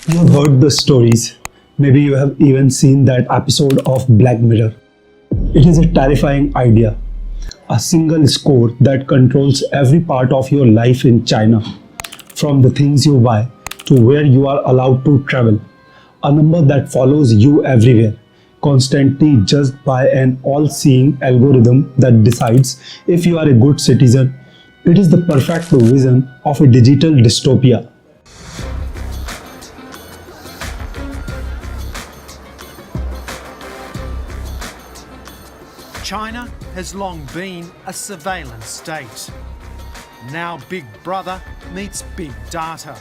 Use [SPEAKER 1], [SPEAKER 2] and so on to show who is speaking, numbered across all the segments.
[SPEAKER 1] You've heard the stories. Maybe you have even seen that episode of Black Mirror. It is a terrifying idea. A single score that controls every part of your life in China, from the things you buy to where you are allowed to travel. A number that follows you everywhere, constantly judged by an all-seeing algorithm that decides if you are a good citizen. It is the perfect vision of a digital dystopia.
[SPEAKER 2] China has long been a surveillance state. Now Big Brother meets Big Data.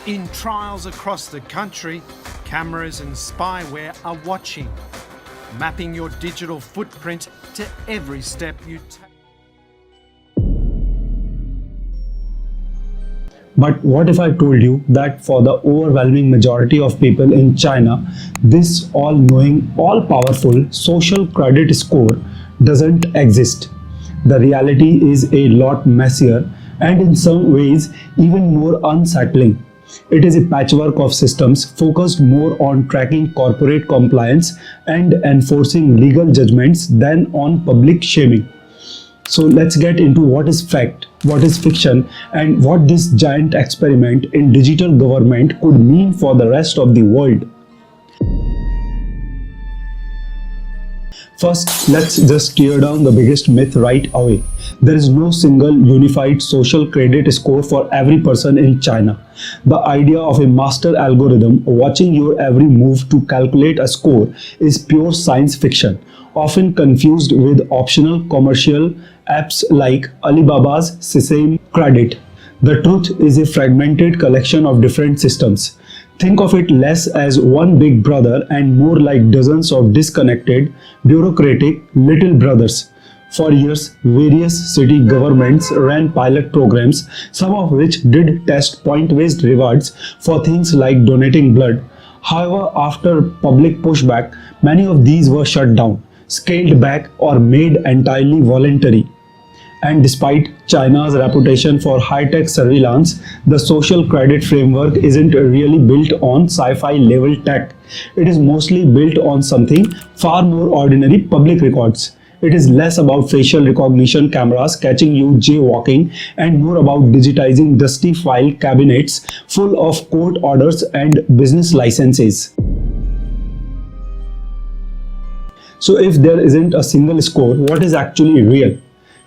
[SPEAKER 2] In trials across the country, cameras and spyware are watching, mapping your digital footprint to every step you take.
[SPEAKER 1] But what if I told you that for the overwhelming majority of people in China, this all-knowing, all-powerful social credit score doesn't exist? The reality is a lot messier and in some ways even more unsettling. It is a patchwork of systems focused more on tracking corporate compliance and enforcing legal judgments than on public shaming. So let's get into what is fact, what is fiction, and what this giant experiment in digital government could mean for the rest of the world. First, let's just tear down the biggest myth right away. There is no single unified social credit score for every person in China. The idea of a master algorithm watching your every move to calculate a score is pure science fiction, often confused with optional commercial apps like Alibaba's Sesame Credit. The truth is a fragmented collection of different systems. Think of it less as one big brother and more like dozens of disconnected, bureaucratic little brothers. For years, various city governments ran pilot programs, some of which did test point-based rewards for things like donating blood. However, after public pushback, many of these were shut down, scaled back, or made entirely voluntary. And despite China's reputation for high-tech surveillance, the social credit framework isn't really built on sci-fi level tech. It is mostly built on something far more ordinary: public records. It is less about facial recognition cameras catching you jaywalking and more about digitizing dusty file cabinets full of court orders and business licenses. So if there isn't a single score, what is actually real?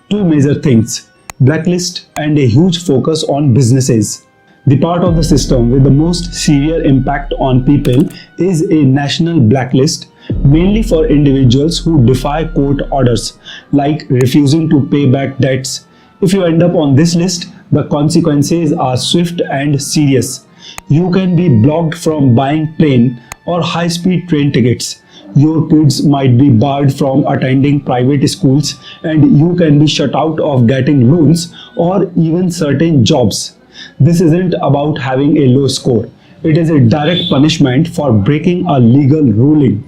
[SPEAKER 1] Two major things: blacklist and a huge focus on businesses. The part of the system with the most severe impact on people is a national blacklist, mainly for individuals who defy court orders, like refusing to pay back debts. If you end up on this list, the consequences are swift and serious. You can be blocked from buying plane or high-speed train tickets. Your kids might be barred from attending private schools, and you can be shut out of getting loans or even certain jobs. This isn't about having a low score. It is a direct punishment for breaking a legal ruling.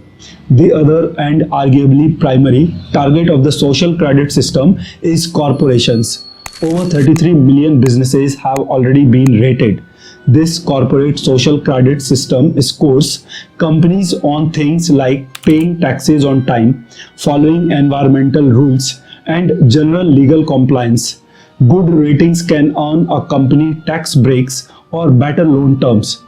[SPEAKER 1] The other and arguably primary target of the social credit system is corporations. Over 33 million businesses have already been rated. This corporate social credit system scores companies on things like paying taxes on time, following environmental rules, and general legal compliance. Good ratings can earn a company tax breaks or better loan terms.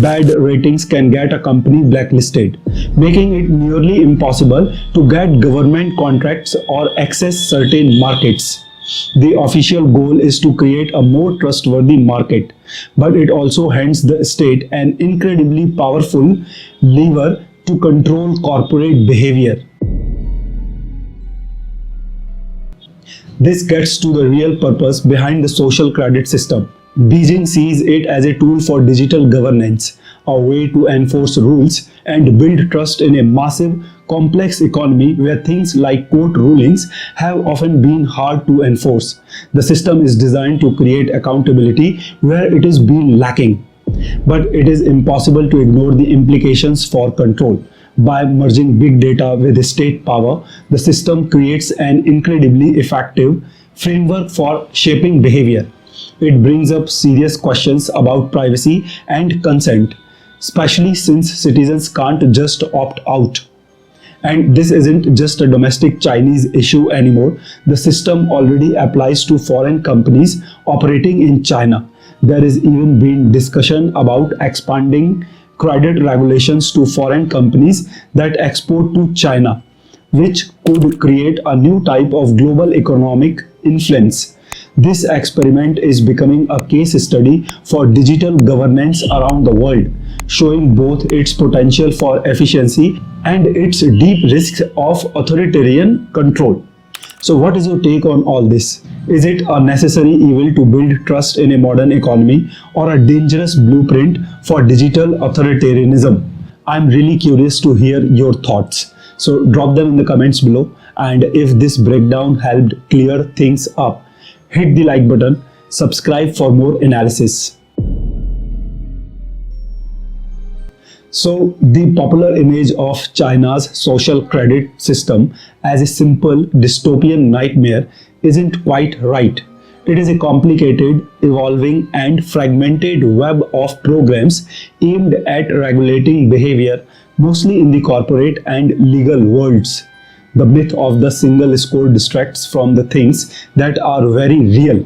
[SPEAKER 1] Bad ratings can get a company blacklisted, making it nearly impossible to get government contracts or access certain markets. The official goal is to create a more trustworthy market, but it also hands the state an incredibly powerful lever to control corporate behavior. This gets to the real purpose behind the social credit system. Beijing sees it as a tool for digital governance, a way to enforce rules and build trust in a massive, complex economy where things like court rulings have often been hard to enforce. The system is designed to create accountability where it has been lacking. But it is impossible to ignore the implications for control. By merging big data with state power, the system creates an incredibly effective framework for shaping behavior. It brings up serious questions about privacy and consent, especially since citizens can't just opt out. And this isn't just a domestic Chinese issue anymore. The system already applies to foreign companies operating in China. There is even been discussion about expanding credit regulations to foreign companies that export to China, which could create a new type of global economic influence. This experiment is becoming a case study for digital governance around the world, showing both its potential for efficiency and its deep risks of authoritarian control. So what is your take on all this? Is it a necessary evil to build trust in a modern economy, or a dangerous blueprint for digital authoritarianism? I'm really curious to hear your thoughts. So drop them in the comments below, and if this breakdown helped clear things up, hit the like button, subscribe for more analysis. So the popular image of China's social credit system as a simple dystopian nightmare isn't quite right. It is a complicated, evolving and fragmented web of programs aimed at regulating behavior, mostly in the corporate and legal worlds. The myth of the single score distracts from the things that are very real.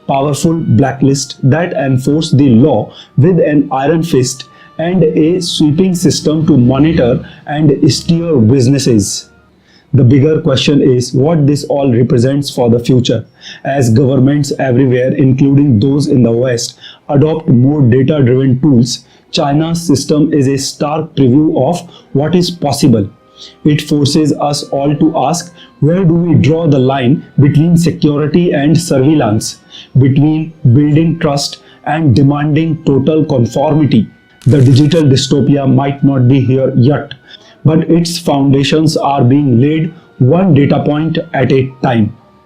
[SPEAKER 1] Powerful blacklists that enforce the law with an iron fist, and a sweeping system to monitor and steer businesses. The bigger question is what this all represents for the future. As governments everywhere, including those in the West, adopt more data-driven tools, China's system is a stark preview of what is possible. It forces us all to ask, where do we draw the line between security and surveillance, between building trust and demanding total conformity? The digital dystopia might not be here yet, but its foundations are being laid one data point at a time.